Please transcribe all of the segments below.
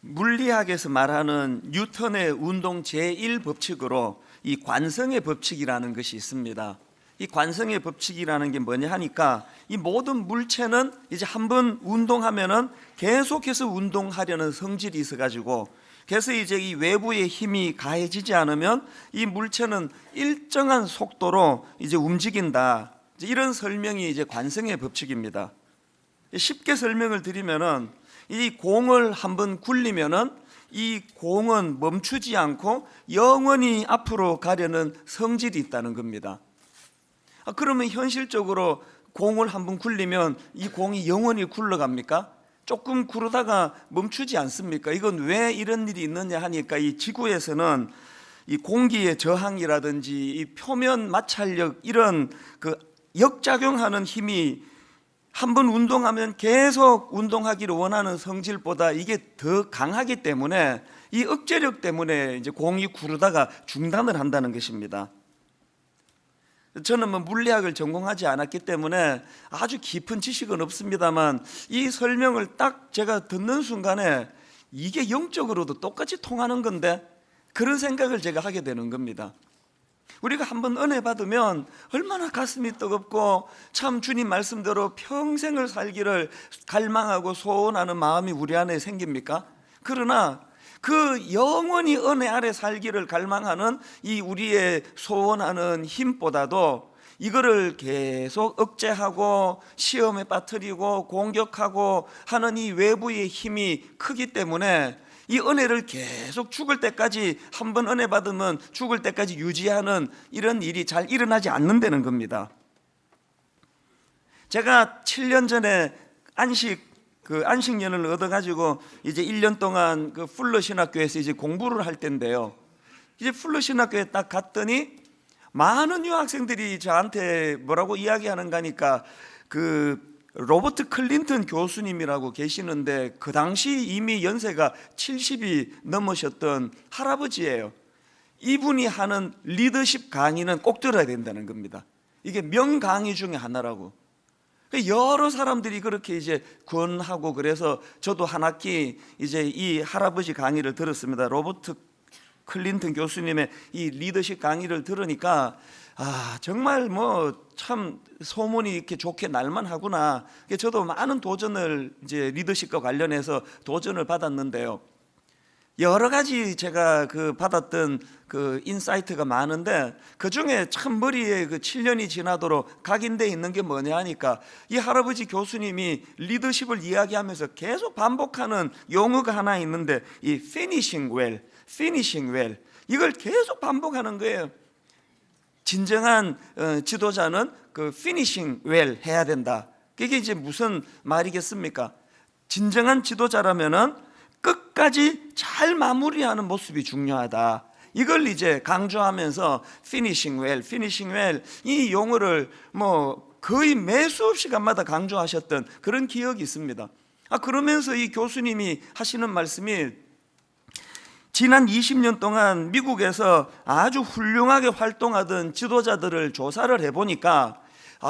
물리학에서 말하는 뉴턴의 운동 제1법칙으로 이 관성의 법칙이라는 것이 있습니다. 이 관성의 법칙이라는 게 뭐냐 하니까 이 모든 물체는 이제 한번 운동하면은 계속해서 운동하려는 성질이 있어가지고, 그래서 이제 이 외부의 힘이 가해지지 않으면 이 물체는 일정한 속도로 이제 움직인다. 이런 설명이 이제 관성의 법칙입니다. 쉽게 설명을 드리면은 이 공을 한번 굴리면은 이 공은 멈추지 않고 영원히 앞으로 가려는 성질이 있다는 겁니다. 그러면 현실적으로 공을 한번 굴리면 이 공이 영원히 굴러갑니까? 조금 구르다가 멈추지 않습니까? 이건 왜 이런 일이 있느냐 하니까 이 지구에서는 이 공기의 저항이라든지 이 표면 마찰력, 이런 그 역작용하는 힘이 한번 운동하면 계속 운동하기를 원하는 성질보다 이게 더 강하기 때문에 이 억제력 때문에 이제 공이 구르다가 중단을 한다는 것입니다. 저는 물리학을 전공하지 않았기 때문에 아주 깊은 지식은 없습니다만 이 설명을 딱 제가 듣는 순간에 이게 영적으로도 똑같이 통하는 건데, 그런 생각을 제가 하게 되는 겁니다. 우리가 한번 은혜 받으면 얼마나 가슴이 뜨겁고 참 주님 말씀대로 평생을 살기를 갈망하고 소원하는 마음이 우리 안에 생깁니까? 그러나 그 영원히 은혜 아래 살기를 갈망하는 이 우리의 소원하는 힘보다도 이거를 계속 억제하고 시험에 빠뜨리고 공격하고 하는 이 외부의 힘이 크기 때문에 이 은혜를 계속 죽을 때까지, 한번 은혜 받으면 죽을 때까지 유지하는 이런 일이 잘 일어나지 않는다는 겁니다. 제가 7년 전에 안식년을 얻어가지고 이제 1년 동안 그 풀러 신학교에서 이제 공부를 할 때인데요. 이제 풀러 신학교에 딱 갔더니 많은 유학생들이 저한테 뭐라고 이야기하는가 하니까 그 로버트 클린턴 교수님이라고 계시는데 그 당시 이미 연세가 70이 넘으셨던 할아버지예요. 이분이 하는 리더십 강의는 꼭 들어야 된다는 겁니다. 이게 명강의 중에 하나라고. 여러 사람들이 그렇게 이제 권하고, 그래서 저도 한 학기 이제 이 할아버지 강의를 들었습니다. 로버트 클린턴 교수님의 이 리더십 강의를 들으니까 정말 참 소문이 이렇게 좋게 날만 하구나. 저도 많은 도전을 이제 리더십과 관련해서 도전을 받았는데요. 여러 가지 제가 받았던 인사이트가 많은데, 그 중에 참 머리에 7년이 지나도록 각인되어 있는 게 뭐냐 하니까 이 할아버지 교수님이 리더십을 이야기하면서 계속 반복하는 용어가 하나 있는데, 이 finishing well, 이걸 계속 반복하는 거예요. 진정한 지도자는 finishing well 해야 된다. 그게 이제 무슨 말이겠습니까? 진정한 지도자라면은 끝까지 잘 마무리하는 모습이 중요하다. 이걸 이제 강조하면서 finishing well, 이 용어를 거의 매 수업 시간마다 강조하셨던 그런 기억이 있습니다. 그러면서 이 교수님이 하시는 말씀이, 지난 20년 동안 미국에서 아주 훌륭하게 활동하던 지도자들을 조사를 해보니까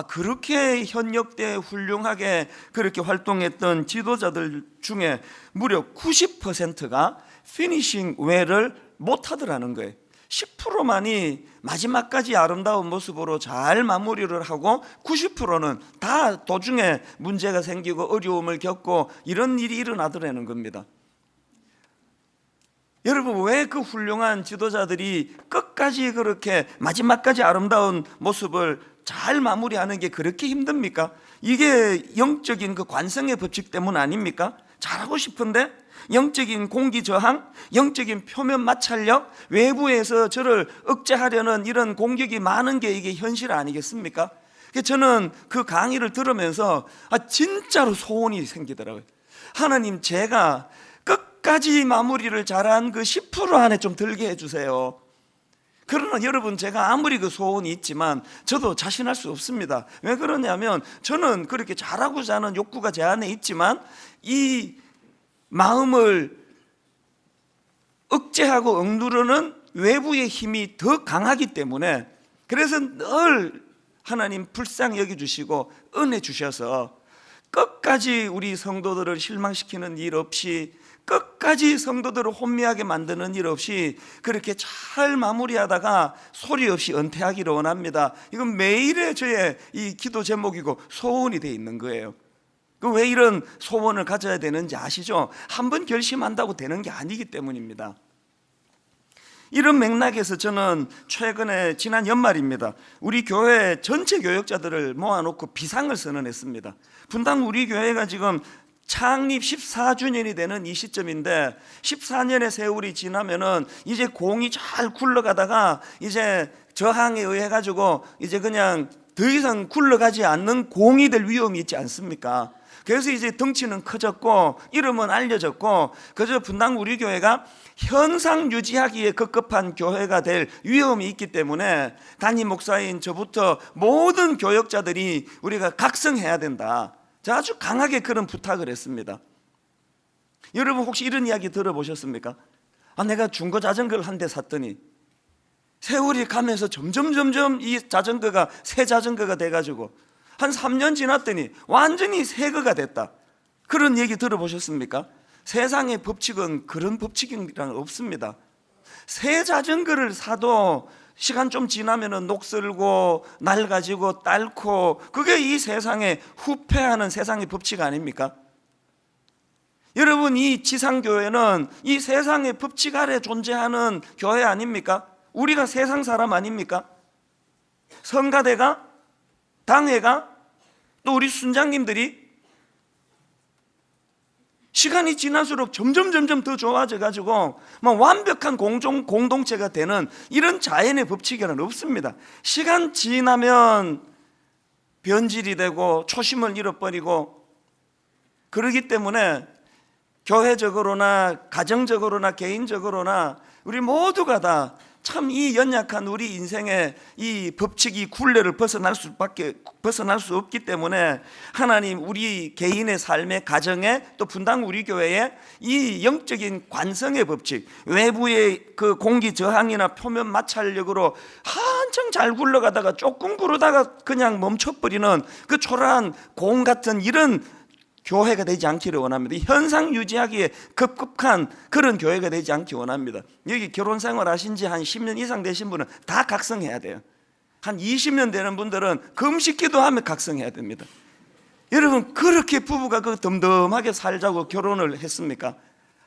그렇게 현역 때 훌륭하게 그렇게 활동했던 지도자들 중에 무려 90%가 피니싱 웨를 못하더라는 거예요. 10%만이 마지막까지 아름다운 모습으로 잘 마무리를 하고 90%는 다 도중에 문제가 생기고 어려움을 겪고 이런 일이 일어나더라는 겁니다. 여러분, 왜 그 훌륭한 지도자들이 끝까지 그렇게 마지막까지 아름다운 모습을 잘 마무리하는 게 그렇게 힘듭니까? 이게 영적인 그 관성의 법칙 때문 아닙니까? 잘하고 싶은데 영적인 공기 저항, 영적인 표면 마찰력, 외부에서 저를 억제하려는 이런 공격이 많은 게 이게 현실 아니겠습니까? 저는 그 강의를 들으면서 진짜로 소원이 생기더라고요. 하나님, 제가 끝까지 마무리를 잘한 그 10% 안에 좀 들게 해주세요. 그러나 여러분, 제가 아무리 그 소원이 있지만 저도 자신할 수 없습니다. 왜 그러냐면 저는 그렇게 잘하고자 하는 욕구가 제 안에 있지만 이 마음을 억제하고 억누르는 외부의 힘이 더 강하기 때문에, 그래서 늘 하나님 불쌍히 여겨주시고 은혜 주셔서 끝까지 우리 성도들을 실망시키는 일 없이, 끝까지 성도들을 혼미하게 만드는 일 없이 그렇게 잘 마무리하다가 소리 없이 은퇴하기를 원합니다. 이건 매일의 저의 이 기도 제목이고 소원이 돼 있는 거예요. 왜 이런 소원을 가져야 되는지 아시죠? 한번 결심한다고 되는 게 아니기 때문입니다. 이런 맥락에서 저는 최근에 지난 연말입니다, 우리 교회 전체 교역자들을 모아놓고 비상을 선언했습니다. 분당 우리 교회가 지금 창립 14주년이 되는 이 시점인데, 14년의 세월이 지나면은 이제 공이 잘 굴러가다가 이제 저항에 의해 가지고 이제 그냥 더 이상 굴러가지 않는 공이 될 위험이 있지 않습니까? 그래서 이제 덩치는 커졌고 이름은 알려졌고, 그저 분당 우리 교회가 현상 유지하기에 급급한 교회가 될 위험이 있기 때문에 담임 목사인 저부터 모든 교역자들이 우리가 각성해야 된다, 제가 아주 강하게 그런 부탁을 했습니다. 여러분 혹시 이런 이야기 들어보셨습니까? 내가 중고 자전거를 한 대 샀더니 세월이 가면서 점점 이 자전거가 새 자전거가 돼가지고 한 3년 지났더니 완전히 새 거가 됐다, 그런 얘기 들어보셨습니까? 세상의 법칙은 그런 법칙이란 없습니다. 새 자전거를 사도 시간 좀 지나면 녹슬고 낡아지고 닳고, 그게 이 세상에 후패하는 세상의 법칙 아닙니까? 여러분, 이 지상교회는 이 세상의 법칙 아래 존재하는 교회 아닙니까? 우리가 세상 사람 아닙니까? 성가대가, 당회가, 또 우리 순장님들이 시간이 지날수록 점점 더 좋아져 가지고 완벽한 공동체가 되는 이런 자연의 법칙에는 없습니다. 시간 지나면 변질이 되고 초심을 잃어버리고, 그러기 때문에 교회적으로나 가정적으로나 개인적으로나 우리 모두가 다 참 이 연약한 우리 인생의 이 법칙이 굴레를 벗어날 수 없기 때문에 하나님 우리 개인의 삶의 가정에, 또 분당 우리 교회에 이 영적인 관성의 법칙, 외부의 그 공기 저항이나 표면 마찰력으로 한참 잘 굴러가다가 조금 구르다가 그냥 멈춰버리는 그 초라한 공 같은 이런 교회가 되지 않기를 원합니다. 현상 유지하기에 급급한 그런 교회가 되지 않기 원합니다. 여기 결혼 생활 하신 지 한 10년 이상 되신 분은 다 각성해야 돼요. 한 20년 되는 분들은 금식 기도하며 각성해야 됩니다. 여러분, 그렇게 부부가 그 덤덤하게 살자고 결혼을 했습니까?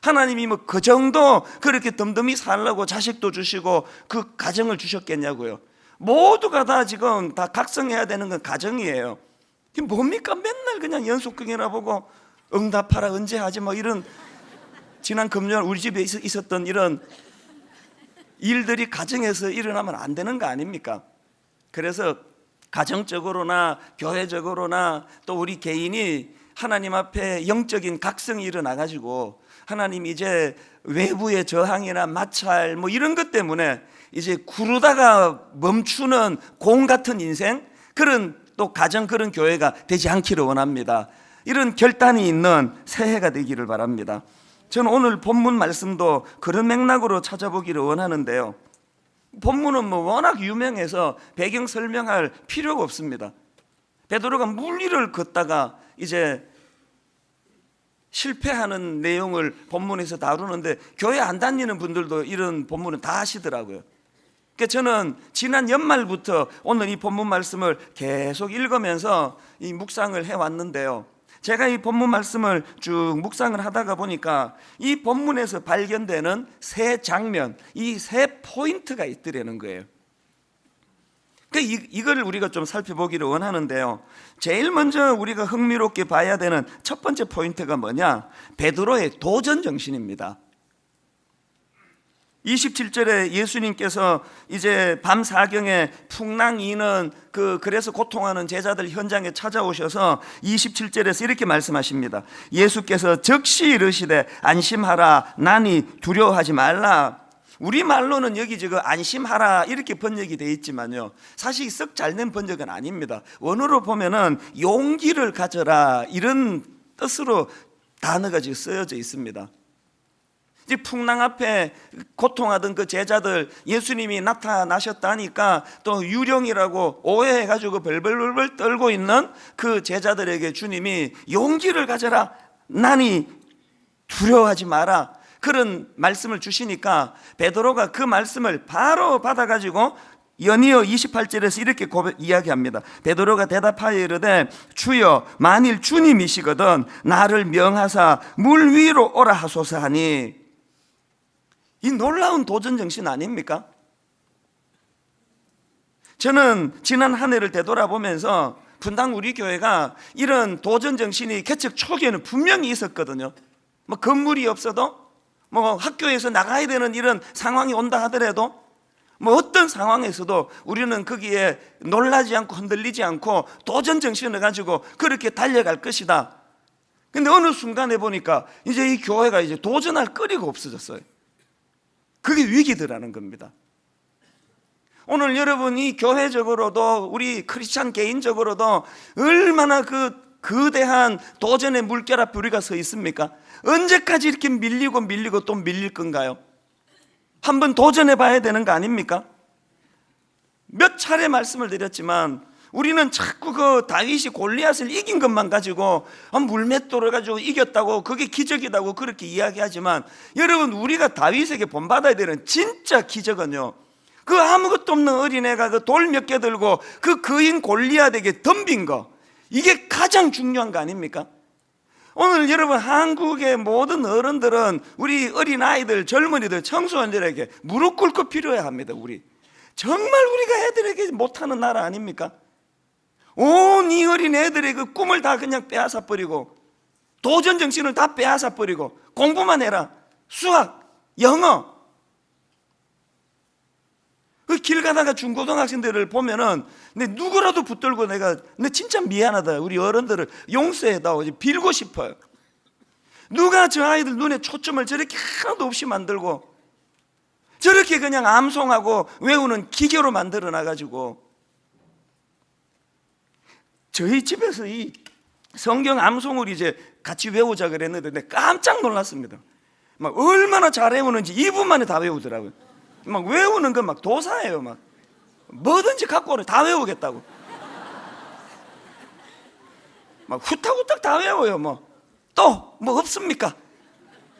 하나님이 그 정도 그렇게 덤덤히 살라고 자식도 주시고 그 가정을 주셨겠냐고요. 모두가 다 지금 다 각성해야 되는 건 가정이에요. 이게 뭡니까? 맨날 그냥 연속극이나 보고 응답하라, 언제 하지, 이런, 지난 금요일 우리 집에 있었던 이런 일들이 가정에서 일어나면 안 되는 거 아닙니까? 그래서 가정적으로나 교회적으로나 또 우리 개인이 하나님 앞에 영적인 각성이 일어나 가지고, 하나님 이제 외부의 저항이나 마찰 이런 것 때문에 이제 구르다가 멈추는 공 같은 인생, 그런 또 가정, 그런 교회가 되지 않기를 원합니다. 이런 결단이 있는 새해가 되기를 바랍니다. 저는 오늘 본문 말씀도 그런 맥락으로 찾아보기를 원하는데요, 본문은 워낙 유명해서 배경 설명할 필요가 없습니다. 베드로가 물 위를 걷다가 이제 실패하는 내용을 본문에서 다루는데, 교회 안 다니는 분들도 이런 본문은 다 아시더라고요. 그러니까 저는 지난 연말부터 오늘 이 본문 말씀을 계속 읽으면서 이 묵상을 해왔는데요, 제가 이 본문 말씀을 쭉 묵상을 하다가 보니까 이 본문에서 발견되는 세 장면, 이 세 포인트가 있더라는 거예요. 그러니까 이걸 우리가 좀 살펴보기를 원하는데요, 제일 먼저 우리가 흥미롭게 봐야 되는 첫 번째 포인트가 뭐냐? 베드로의 도전 정신입니다. 27절에 예수님께서 이제 밤 사경에 풍랑이는 그래서 고통하는 제자들 현장에 찾아오셔서 27절에서 이렇게 말씀하십니다. 예수께서 즉시 이르시되 안심하라, 나니 두려워하지 말라. 우리말로는 여기 지금 안심하라 이렇게 번역이 되어 있지만요, 사실 썩 잘된 번역은 아닙니다. 원어로 보면은 용기를 가져라, 이런 뜻으로 단어가 지금 쓰여져 있습니다. 이제 풍랑 앞에 고통하던 그 제자들 예수님이 나타나셨다니까 또 유령이라고 오해해가지고 벌벌벌 떨고 있는 그 제자들에게 주님이 용기를 가져라, 나니 두려워하지 마라, 그런 말씀을 주시니까 베드로가 그 말씀을 바로 받아가지고 연이어 28절에서 이렇게 이야기합니다. 베드로가 대답하여 이르되 주여 만일 주님이시거든 나를 명하사 물 위로 오라 하소서 하니, 이 놀라운 도전 정신 아닙니까? 저는 지난 한 해를 되돌아보면서 분당 우리 교회가 이런 도전 정신이 개척 초기에는 분명히 있었거든요. 뭐 건물이 없어도, 뭐 학교에서 나가야 되는 이런 상황이 온다 하더라도, 뭐 어떤 상황에서도 우리는 거기에 놀라지 않고 흔들리지 않고 도전 정신을 가지고 그렇게 달려갈 것이다. 근데 어느 순간에 보니까 이제 이 교회가 이제 도전할 거리가 없어졌어요. 그게 위기더라는 겁니다. 오늘 여러분이 교회적으로도 우리 크리스찬 개인적으로도 얼마나 그 거대한 도전의 물결 앞에 우리가 서 있습니까? 언제까지 이렇게 밀리고 또 밀릴 건가요? 한번 도전해 봐야 되는 거 아닙니까? 몇 차례 말씀을 드렸지만 우리는 자꾸 그 다윗이 골리앗을 이긴 것만 가지고 물맷돌을 가지고 이겼다고, 그게 기적이라고 그렇게 이야기하지만, 여러분 우리가 다윗에게 본받아야 되는 진짜 기적은요, 그 아무것도 없는 어린애가 그 돌 몇 개 들고 그 거인 골리앗에게 덤빈 거, 이게 가장 중요한 거 아닙니까? 오늘 여러분 한국의 모든 어른들은 우리 어린아이들, 젊은이들, 청소년들에게 무릎 꿇고 필요해야 합니다. 우리 정말 우리가 애들에게 못하는 나라 아닙니까? 온 이 어린 애들의 그 꿈을 다 그냥 빼앗아 버리고, 도전 정신을 다 빼앗아 버리고 공부만 해라, 수학, 영어. 그 길 가다가 중고등학생들을 보면은 내 누구라도 붙들고 내가 진짜 미안하다, 우리 어른들을 용서해다오 빌고 싶어요. 누가 저 아이들 눈에 초점을 저렇게 하나도 없이 만들고 저렇게 그냥 암송하고 외우는 기계로 만들어 놔가지고, 저희 집에서 이 성경 암송을 이제 같이 외우자 그랬는데 깜짝 놀랐습니다. 막 얼마나 잘 외우는지 2분 만에 다 외우더라고요. 막 외우는 건 막 도사예요. 막 뭐든지 갖고 오래 다 외우겠다고. 막 후딱후딱 다 외워요. 뭐 또 뭐 없습니까?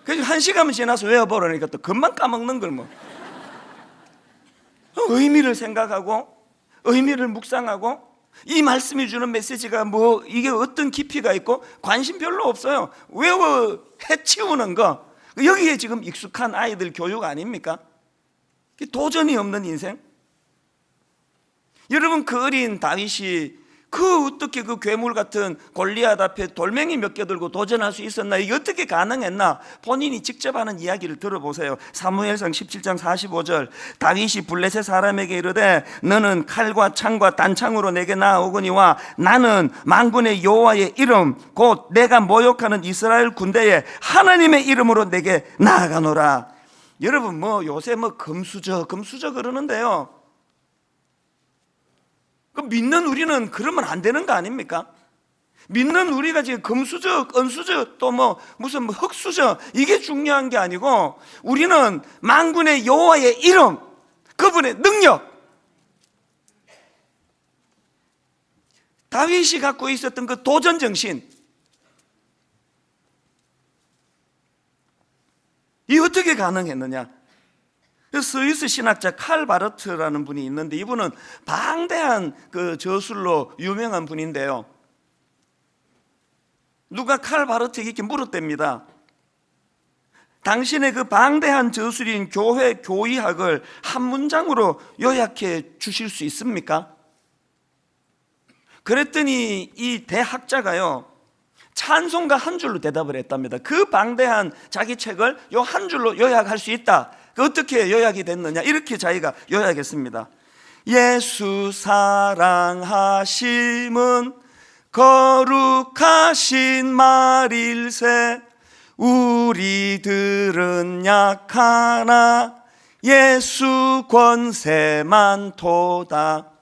그래서 1시간만 지나서 외워보라니까 또 금방 까먹는 걸 뭐. 의미를 생각하고 의미를 묵상하고 이 말씀이 주는 메시지가 뭐 이게 어떤 깊이가 있고 관심 별로 없어요. 외워 해치우는 거, 여기에 지금 익숙한 아이들 교육 아닙니까? 도전이 없는 인생. 여러분 그 어린 다윗이 그 어떻게 그 괴물 같은 골리앗 앞에 돌멩이 몇 개 들고 도전할 수 있었나? 이게 어떻게 가능했나? 본인이 직접 하는 이야기를 들어보세요. 사무엘상 17장 45절, 다윗이 블레셋 사람에게 이르되 너는 칼과 창과 단창으로 내게 나아오거니와 나는 만군의 여호와의 이름 곧 내가 모욕하는 이스라엘 군대에 하나님의 이름으로 내게 나아가노라. 여러분 뭐 요새 뭐 금수저 그러는데요, 그 믿는 우리는 그러면 안 되는 거 아닙니까? 믿는 우리가 지금 금수저, 은수저, 또 뭐 무슨 흙수저, 이게 중요한 게 아니고 우리는 만군의 여호와의 이름, 그분의 능력, 다윗이 갖고 있었던 그 도전 정신, 이 어떻게 가능했느냐? 스위스 신학자 칼 바르트라는 분이 있는데 이분은 방대한 그 저술로 유명한 분인데요, 누가 칼 바르트에게 이렇게 물었답니다. 당신의 그 방대한 저술인 교회 교의학을 한 문장으로 요약해 주실 수 있습니까? 그랬더니 이 대학자가요, 찬송가 한 줄로 대답을 했답니다. 그 방대한 자기 책을 요 한 줄로 요약할 수 있다. 어떻게 요약이 됐느냐? 이렇게 자기가 요약했습니다. 예수 사랑하심은 거룩하신 말일세 우리들은 약하나 예수 권세만 도다.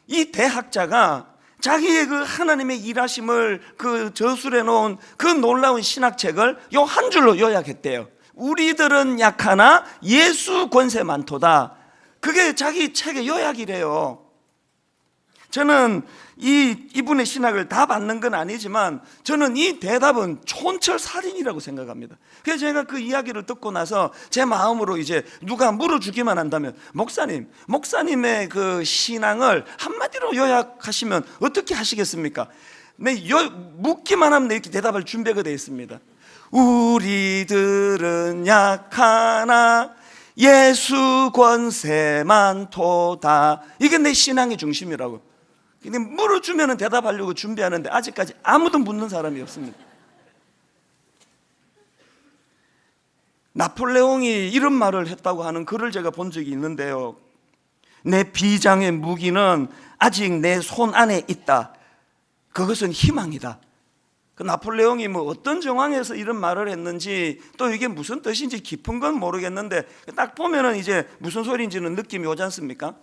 이 대학자가 자기의 그 하나님의 일하심을 그 저술해 놓은 그 놀라운 신학책을 요 한 줄로 요약했대요. 우리들은 약하나 예수 권세 많도다. 그게 자기 책의 요약이래요. 저는 이분의 신학을 다 받는 건 아니지만 저는 이 대답은 촌철살인이라고 생각합니다. 그래서 제가 그 이야기를 듣고 나서 제 마음으로 이제 누가 물어주기만 한다면 목사님의 그 신앙을 한마디로 요약하시면 어떻게 하시겠습니까? 묻기만 하면 이렇게 대답할 준비가 되어 있습니다. 우리들은 약하나 예수 권세 많도다. 이게 내 신앙의 중심이라고. 근데 물어주면 대답하려고 준비하는데 아직까지 아무도 묻는 사람이 없습니다. 나폴레옹이 이런 말을 했다고 하는 글을 제가 본 적이 있는데요. 내 비장의 무기는 아직 내 손 안에 있다. 그것은 희망이다. 그 나폴레옹이 뭐 어떤 정황에서 이런 말을 했는지 또 이게 무슨 뜻인지 깊은 건 모르겠는데 딱 보면은 이제 무슨 소리인지는 느낌이 오지 않습니까?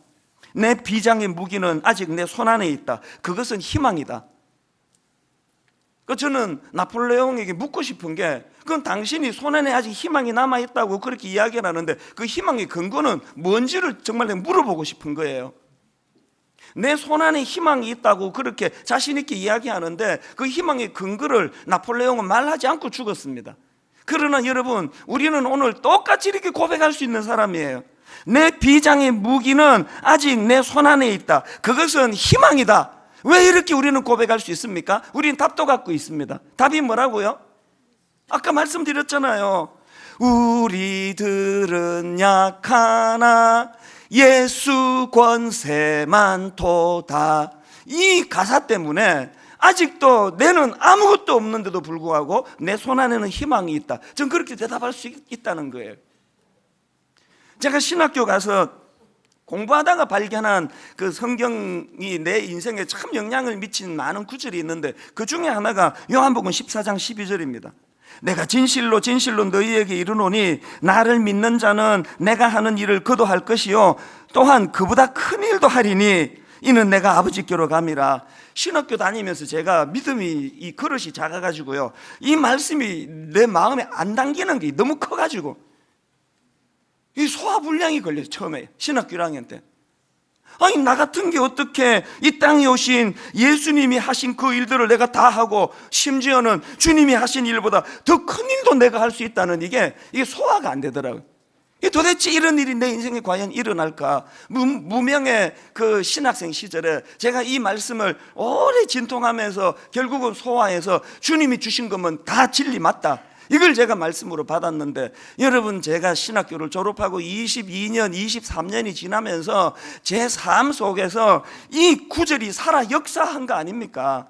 내 비장의 무기는 아직 내 손 안에 있다. 그것은 희망이다. 저는 나폴레옹에게 묻고 싶은 게 그건 당신이 손 안에 아직 희망이 남아있다고 그렇게 이야기를 하는데 그 희망의 근거는 뭔지를 정말 물어보고 싶은 거예요. 내 손 안에 희망이 있다고 그렇게 자신 있게 이야기하는데 그 희망의 근거를 나폴레옹은 말하지 않고 죽었습니다. 그러나 여러분, 우리는 오늘 똑같이 이렇게 고백할 수 있는 사람이에요. 내 비장의 무기는 아직 내 손 안에 있다. 그것은 희망이다. 왜 이렇게 우리는 고백할 수 있습니까? 우리는 답도 갖고 있습니다. 답이 뭐라고요? 아까 말씀드렸잖아요. 우리들은 약하나 예수 권세 많도다. 이 가사 때문에 아직도 내는 아무것도 없는데도 불구하고 내 손 안에는 희망이 있다. 전 그렇게 대답할 수 있다는 거예요. 제가 신학교 가서 공부하다가 발견한 그 성경이 내 인생에 참 영향을 미친 많은 구절이 있는데 그 중에 하나가 요한복음 14장 12절입니다. 내가 진실로 진실로 너희에게 이르노니 나를 믿는 자는 내가 하는 일을 그도 할 것이요 또한 그보다 큰 일도 하리니 이는 내가 아버지께로 감이라. 신학교 다니면서 제가 믿음이 이 그릇이 작아가지고요, 이 말씀이 내 마음에 안 당기는 게 너무 커가지고 이 소화불량이 걸려요. 처음에 신학교 1학년 때. 아니 나 같은 게 어떻게 이 땅에 오신 예수님이 하신 그 일들을 내가 다 하고 심지어는 주님이 하신 일보다 더 큰 일도 내가 할 수 있다는 이게 소화가 안 되더라고요. 도대체 이런 일이 내 인생에 과연 일어날까? 무명의 그 신학생 시절에 제가 이 말씀을 오래 진통하면서 결국은 소화해서 주님이 주신 거면 다 진리 맞다, 이걸 제가 말씀으로 받았는데, 여러분 제가 신학교를 졸업하고 22년, 23년이 지나면서 제 삶 속에서 이 구절이 살아 역사한 거 아닙니까?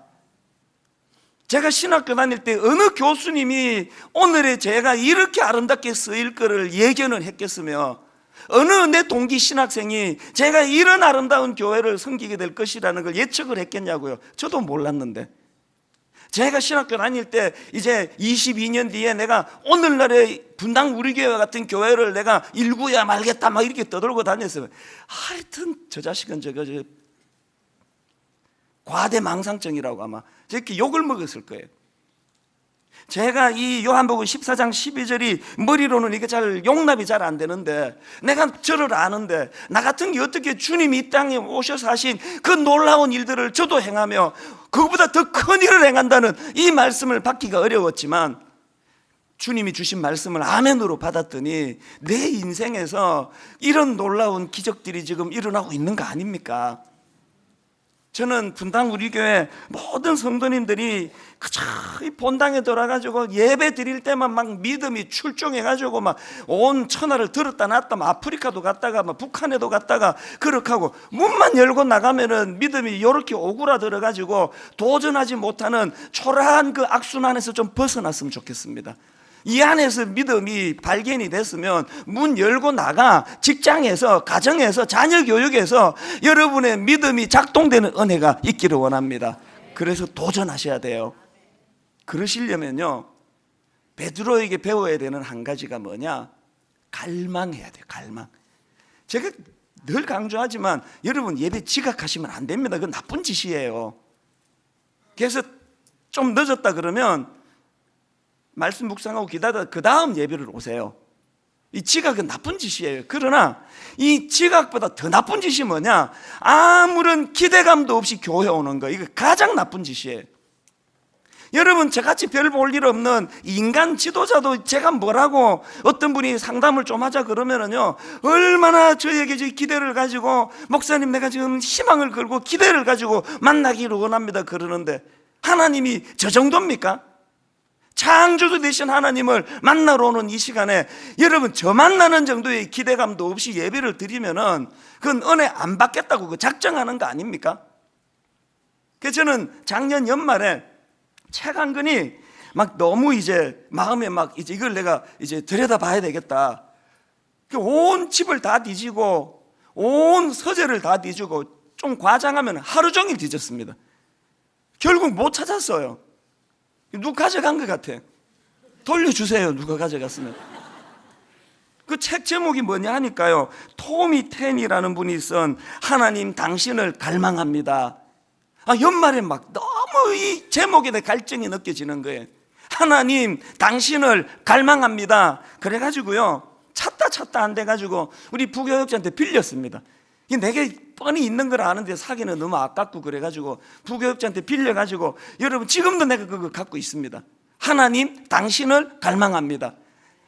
제가 신학교 다닐 때 어느 교수님이 오늘의 제가 이렇게 아름답게 쓰일 거를 예견을 했겠으며, 어느 내 동기 신학생이 제가 이런 아름다운 교회를 섬기게 될 것이라는 걸 예측을 했겠냐고요. 저도 몰랐는데 제가 신학교 다닐 때 이제 22년 뒤에 내가 오늘날의 분당 우리 교회 같은 교회를 내가 일구야 말겠다 막 이렇게 떠들고 다녔어요. 하여튼 저 자식은 저 과대망상증이라고 아마 저렇게 욕을 먹었을 거예요. 제가 이 요한복음 14장 12절이 머리로는 이게 잘 용납이 잘 안 되는데, 내가 저를 아는데 나 같은 게 어떻게 주님이 이 땅에 오셔서 하신 그 놀라운 일들을 저도 행하며 그보다 더 큰 일을 행한다는 이 말씀을 받기가 어려웠지만, 주님이 주신 말씀을 아멘으로 받았더니 내 인생에서 이런 놀라운 기적들이 지금 일어나고 있는 거 아닙니까? 저는 분당 우리 교회 모든 성도님들이 그저 본당에 들어가지고 예배 드릴 때만 막 믿음이 출중해가지고 막 온 천하를 들었다 놨다, 막 아프리카도 갔다가 막 북한에도 갔다가 그렇게 하고, 문만 열고 나가면은 믿음이 이렇게 오그라들어가지고 도전하지 못하는 초라한 그 악순환에서 좀 벗어났으면 좋겠습니다. 이 안에서 믿음이 발견이 됐으면 문 열고 나가 직장에서, 가정에서, 자녀 교육에서 여러분의 믿음이 작동되는 은혜가 있기를 원합니다. 그래서 도전하셔야 돼요. 그러시려면요, 베드로에게 배워야 되는 한 가지가 뭐냐? 갈망해야 돼요. 갈망. 제가 늘 강조하지만 여러분 예배 지각하시면 안 됩니다. 그건 나쁜 짓이에요. 그래서 좀 늦었다 그러면 말씀 묵상하고 기다리다 그 다음 예배를 오세요. 이 지각은 나쁜 짓이에요. 그러나 이 지각보다 더 나쁜 짓이 뭐냐? 아무런 기대감도 없이 교회 오는 거, 이거 가장 나쁜 짓이에요. 여러분, 저같이 별 볼 일 없는 인간 지도자도 제가 뭐라고 어떤 분이 상담을 좀 하자 그러면은요, 얼마나 저에게 기대를 가지고 목사님 내가 지금 희망을 걸고 기대를 가지고 만나기를 원합니다 그러는데, 하나님이 저 정도입니까? 창조주 되신 하나님을 만나러 오는 이 시간에 여러분 저 만나는 정도의 기대감도 없이 예배를 드리면은 그건 은혜 안 받겠다고 작정하는 거 아닙니까? 그래서 저는 작년 연말에 책 한 권이 막 너무 이제 마음에 막 이제 이걸 내가 이제 들여다봐야 되겠다. 온 집을 다 뒤지고 온 서재를 다 뒤지고 좀 과장하면 하루 종일 뒤졌습니다. 결국 못 찾았어요. 누가 가져간 것 같아. 돌려주세요, 누가 가져갔으면. 그 책 제목이 뭐냐 하니까요, 토미 텐이라는 분이 쓴 하나님 당신을 갈망합니다. 연말에 막 너무 이 제목에 대해 갈증이 느껴지는 거예요. 하나님 당신을 갈망합니다. 그래가지고요, 찾다 안 돼가지고 우리 부교육자한테 빌렸습니다. 내게 뻔히 있는 걸 아는데 사기는 너무 아깝고 그래가지고 부교육자한테 빌려가지고, 여러분 지금도 내가 그거 갖고 있습니다. 하나님 당신을 갈망합니다.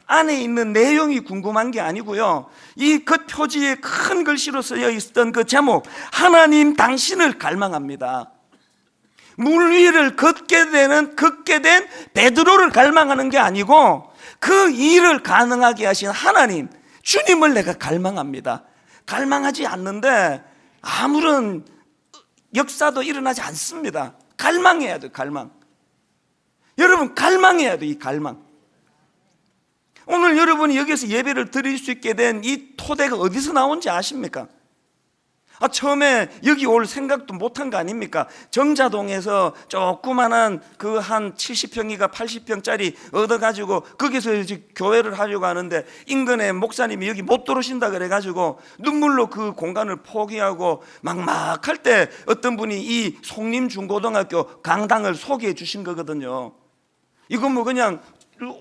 안에 있는 내용이 궁금한 게 아니고요, 이 그 표지에 큰 글씨로 쓰여 있었던 그 제목, 하나님 당신을 갈망합니다. 물 위를 걷게 된 베드로를 갈망하는 게 아니고 그 일을 가능하게 하신 하나님, 주님을 내가 갈망합니다. 갈망하지 않는데 아무런 역사도 일어나지 않습니다. 갈망해야 돼요. 갈망. 여러분 갈망해야 돼요. 이 갈망. 오늘 여러분이 여기서 예배를 드릴 수 있게 된 이 토대가 어디서 나온지 아십니까? 처음에 여기 올 생각도 못한 거 아닙니까? 정자동에서 조그만한 그 한 70평이가 80평짜리 얻어가지고 거기서 이제 교회를 하려고 하는데, 인근에 목사님이 여기 못 들어오신다 그래가지고 눈물로 그 공간을 포기하고 막막할 때 어떤 분이 이 송림중고등학교 강당을 소개해 주신 거거든요. 이건 뭐 그냥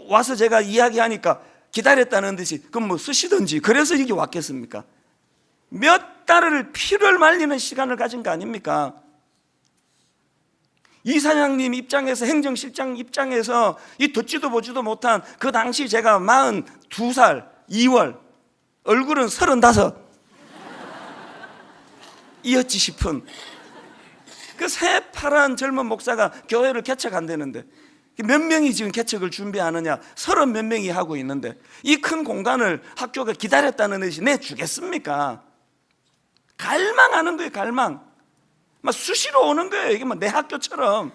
와서 제가 이야기하니까 기다렸다는 듯이 그럼 뭐 쓰시든지 그래서 여기 왔겠습니까? 몇 달을 피를 말리는 시간을 가진 거 아닙니까? 이사장님 입장에서, 행정실장 입장에서 이 듣지도 보지도 못한 그 당시 제가 42살 2월, 얼굴은 35 이었지 싶은 그 새파란 젊은 목사가 교회를 개척한다는데, 몇 명이 지금 개척을 준비하느냐? 30 몇 명이 하고 있는데 이 큰 공간을 학교가 기다렸다는 듯이 내주겠습니까? 갈망하는 거예요. 갈망. 막 수시로 오는 거예요. 이게 뭐 내 학교처럼.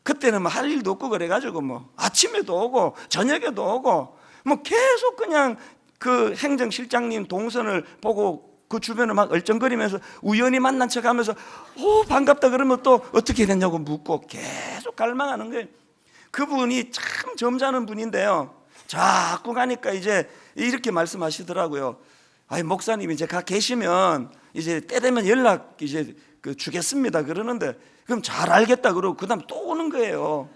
그때는 뭐 할 일도 없고 그래가지고 뭐 아침에도 오고 저녁에도 오고 뭐 계속 그냥 그 행정실장님 동선을 보고 그 주변을 막 얼쩡거리면서 우연히 만난 척하면서 오 반갑다 그러면 또 어떻게 됐냐고 묻고 계속 갈망하는 거예요. 그분이 참 점잖은 분인데요, 자꾸 가니까 이제 이렇게 말씀하시더라고요. 아니 목사님 이제 가 계시면 이제 때 되면 연락 이제 주겠습니다 그러는데, 그럼 잘 알겠다 그러고 그 다음 또 오는 거예요.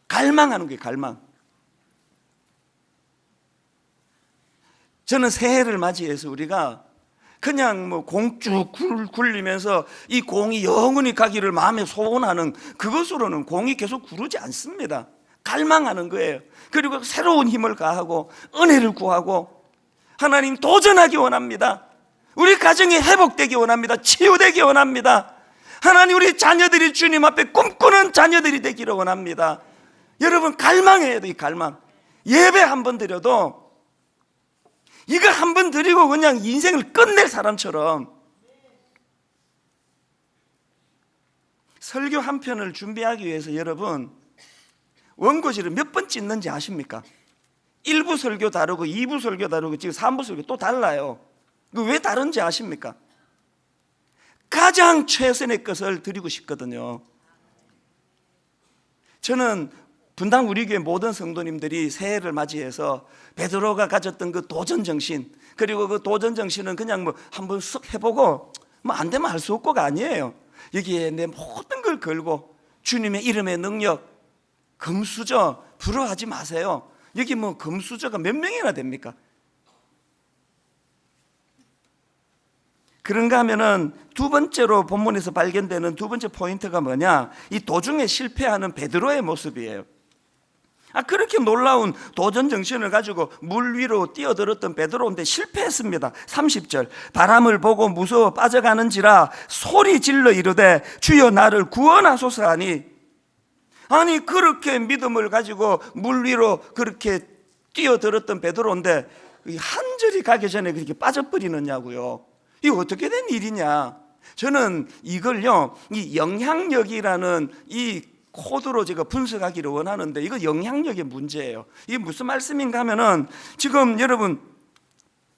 갈망하는 거예요. 갈망. 저는 새해를 맞이해서 우리가 그냥 뭐 공 쭉 굴리면서 이 공이 영원히 가기를 마음에 소원하는 그것으로는 공이 계속 구르지 않습니다. 갈망하는 거예요. 그리고 새로운 힘을 가하고 은혜를 구하고, 하나님 도전하기 원합니다. 우리 가정이 회복되기 원합니다. 치유되기 원합니다. 하나님 우리 자녀들이 주님 앞에 꿈꾸는 자녀들이 되기를 원합니다. 여러분 갈망해야 돼요. 이 갈망. 예배 한 번 드려도 이거 한 번 드리고 그냥 인생을 끝낼 사람처럼. 설교 한 편을 준비하기 위해서 여러분 원고지를 몇 번 찢는지 아십니까? 1부 설교 다르고 2부 설교 다르고 지금 3부 설교 또 달라요. 왜 다른지 아십니까? 가장 최선의 것을 드리고 싶거든요. 저는 분당 우리 교회 모든 성도님들이 새해를 맞이해서 베드로가 가졌던 그 도전 정신, 그리고 그 도전 정신은 그냥 뭐 한번 쓱 해보고 뭐 안 되면 할 수 없고가 아니에요. 여기에 내 모든 걸 걸고 주님의 이름의 능력, 금수저 부러워하지 마세요. 여기 뭐 금수저가 몇 명이나 됩니까? 그런가 하면은 두 번째로 본문에서 발견되는 두 번째 포인트가 뭐냐? 이 도중에 실패하는 베드로의 모습이에요. 그렇게 놀라운 도전 정신을 가지고 물 위로 뛰어들었던 베드로인데 실패했습니다. 30절, 바람을 보고 무서워 빠져가는지라 소리 질러 이르되 주여 나를 구원하소서 하니, 아니 그렇게 믿음을 가지고 물 위로 그렇게 뛰어들었던 베드로인데 한 절이 가기 전에 그렇게 빠져버리느냐고요. 이거 어떻게 된 일이냐? 저는 이걸요, 이 영향력이라는 이 코드로 제가 분석하기를 원하는데, 이거 영향력의 문제예요. 이게 무슨 말씀인가 하면은, 지금 여러분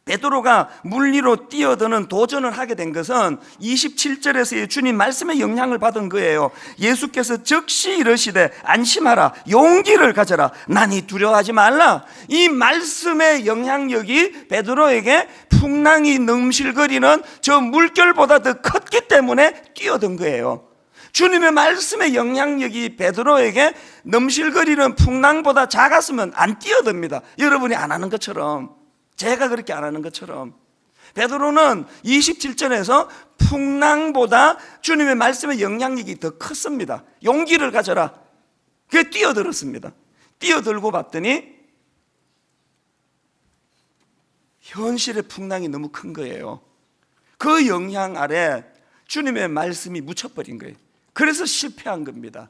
베드로가 물 위로 뛰어드는 도전을 하게 된 것은 27절에서의 주님 말씀의 영향을 받은 거예요. 예수께서 즉시 이르시되 안심하라, 용기를 가져라, 나니 두려워하지 말라. 이 말씀의 영향력이 베드로에게 풍랑이 넘실거리는 저 물결보다 더 컸기 때문에 뛰어든 거예요. 주님의 말씀의 영향력이 베드로에게 넘실거리는 풍랑보다 작았으면 안 뛰어듭니다. 여러분이 안 하는 것처럼, 제가 그렇게 안 하는 것처럼. 베드로는 27절에서 풍랑보다 주님의 말씀의 영향력이 더 컸습니다. 용기를 가져라, 그게 뛰어들었습니다. 뛰어들고 봤더니 현실의 풍랑이 너무 큰 거예요. 그 영향 아래 주님의 말씀이 묻혀버린 거예요. 그래서 실패한 겁니다.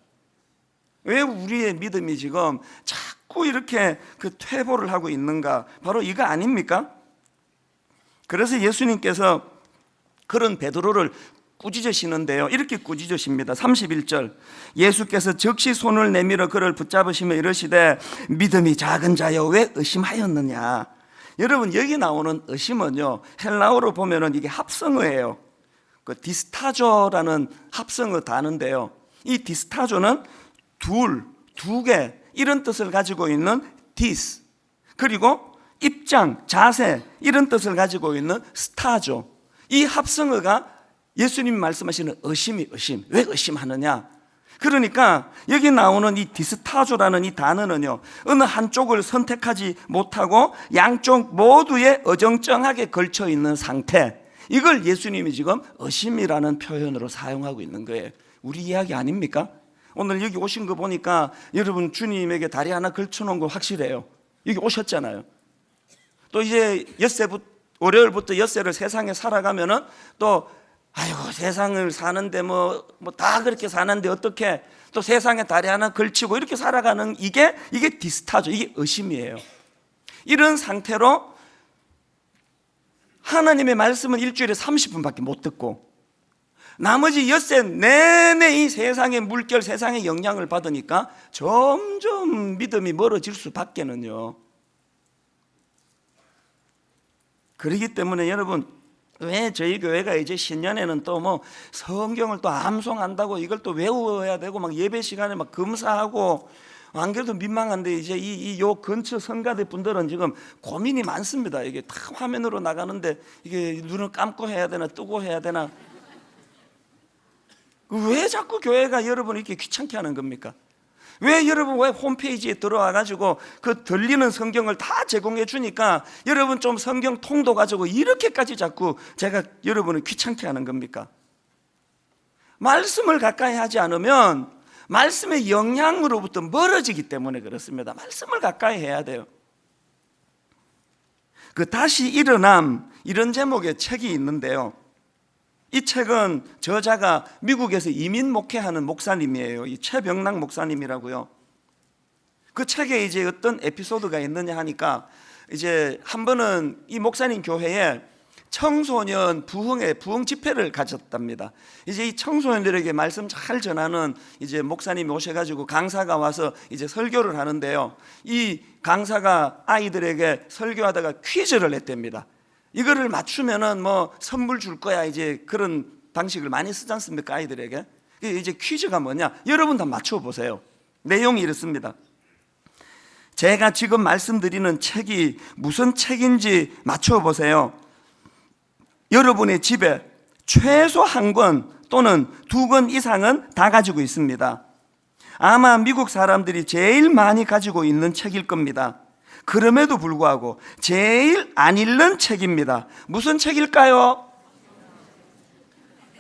왜 우리의 믿음이 지금 자꾸 이렇게 그 퇴보를 하고 있는가? 바로 이거 아닙니까? 그래서 예수님께서 그런 베드로를 꾸짖으시는데요, 이렇게 꾸짖으십니다. 31절, 예수께서 즉시 손을 내밀어 그를 붙잡으시며 이르시되 믿음이 작은 자여 왜 의심하였느냐? 여러분 여기 나오는 의심은요, 헬라어로 보면은 이게 합성어예요. 그 디스타조라는 합성어 단어인데요, 이 디스타조는 두 개 이런 뜻을 가지고 있는 디스, 그리고 입장, 자세 이런 뜻을 가지고 있는 스타조. 이 합성어가 예수님이 말씀하시는 의심. 왜 의심하느냐? 그러니까 여기 나오는 이 디스타조라는 이 단어는요, 어느 한쪽을 선택하지 못하고 양쪽 모두에 어정쩡하게 걸쳐 있는 상태, 이걸 예수님이 지금 의심이라는 표현으로 사용하고 있는 거예요. 우리 이야기 아닙니까? 오늘 여기 오신 거 보니까 여러분 주님에게 다리 하나 걸쳐놓은 거 확실해요. 여기 오셨잖아요. 또 이제 월요일부터 엿새를 세상에 살아가면은 또 아이고 세상을 사는데 뭐 다 그렇게 사는데 어떻게 또 세상에 다리 하나 걸치고 이렇게 살아가는 이게 디스타죠. 이게 의심이에요. 이런 상태로 하나님의 말씀은 일주일에 30분밖에 못 듣고 나머지 엿새 내내 이 세상의 물결, 세상의 영향을 받으니까 점점 믿음이 멀어질 수밖에는요. 그렇기 때문에 여러분, 왜 저희 교회가 이제 신년에는 또 뭐 성경을 또 암송한다고 이걸 또 외워야 되고 막 예배 시간에 막 금사하고, 안 그래도 민망한데 이제 요 근처 성가대 분들은 지금 고민이 많습니다. 이게 다 화면으로 나가는데 이게 눈을 감고 해야 되나 뜨고 해야 되나. 왜 자꾸 교회가 여러분 이렇게 귀찮게 하는 겁니까? 왜 여러분 왜 홈페이지에 들어와 가지고 그 들리는 성경을 다 제공해 주니까 여러분 좀 성경 통도 가지고 이렇게까지 자꾸 제가 여러분을 귀찮게 하는 겁니까? 말씀을 가까이 하지 않으면 말씀의 영향으로부터 멀어지기 때문에 그렇습니다. 말씀을 가까이 해야 돼요. 그 다시 일어남, 이런 제목의 책이 있는데요, 이 책은 저자가 미국에서 이민 목회하는 목사님이에요. 이 최병락 목사님이라고요. 그 책에 이제 어떤 에피소드가 있느냐 하니까, 이제 한 번은 이 목사님 교회에 청소년 부흥 집회를 가졌답니다. 이제 이 청소년들에게 말씀 잘 전하는 이제 목사님이 오셔가지고 강사가 와서 이제 설교를 하는데요, 이 강사가 아이들에게 설교하다가 퀴즈를 냈답니다. 이거를 맞추면은 뭐 선물 줄 거야, 이제 그런 방식을 많이 쓰지 않습니까, 아이들에게? 이제 퀴즈가 뭐냐? 여러분 다 맞춰보세요. 내용이 이렇습니다. 제가 지금 말씀드리는 책이 무슨 책인지 맞춰보세요. 여러분의 집에 최소 한 권 또는 두 권 이상은 다 가지고 있습니다. 아마 미국 사람들이 제일 많이 가지고 있는 책일 겁니다. 그럼에도 불구하고 제일 안 읽는 책입니다. 무슨 책일까요?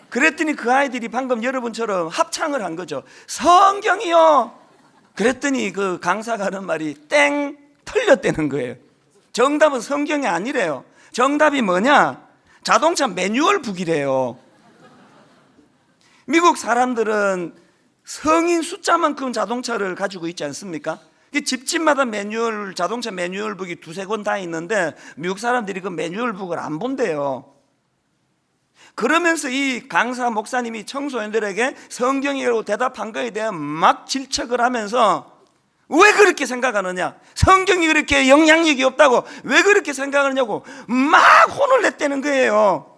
그랬더니 그 아이들이 방금 여러분처럼 합창을 한 거죠. 성경이요. 그랬더니 그 강사가 하는 말이 땡 틀렸다는 거예요. 정답은 성경이 아니래요. 정답이 뭐냐? 자동차 매뉴얼 북이래요. 미국 사람들은 성인 숫자만큼 자동차를 가지고 있지 않습니까? 집집마다 매뉴얼, 자동차 매뉴얼 북이 두세 권 다 있는데 미국 사람들이 그 매뉴얼 북을 안 본대요. 그러면서 이 강사 목사님이 청소년들에게 성경이라고 대답한 거에 대해 막 질책을 하면서 왜 그렇게 생각하느냐? 성경이 그렇게 영향력이 없다고 왜 그렇게 생각하느냐고 막 혼을 냈다는 거예요.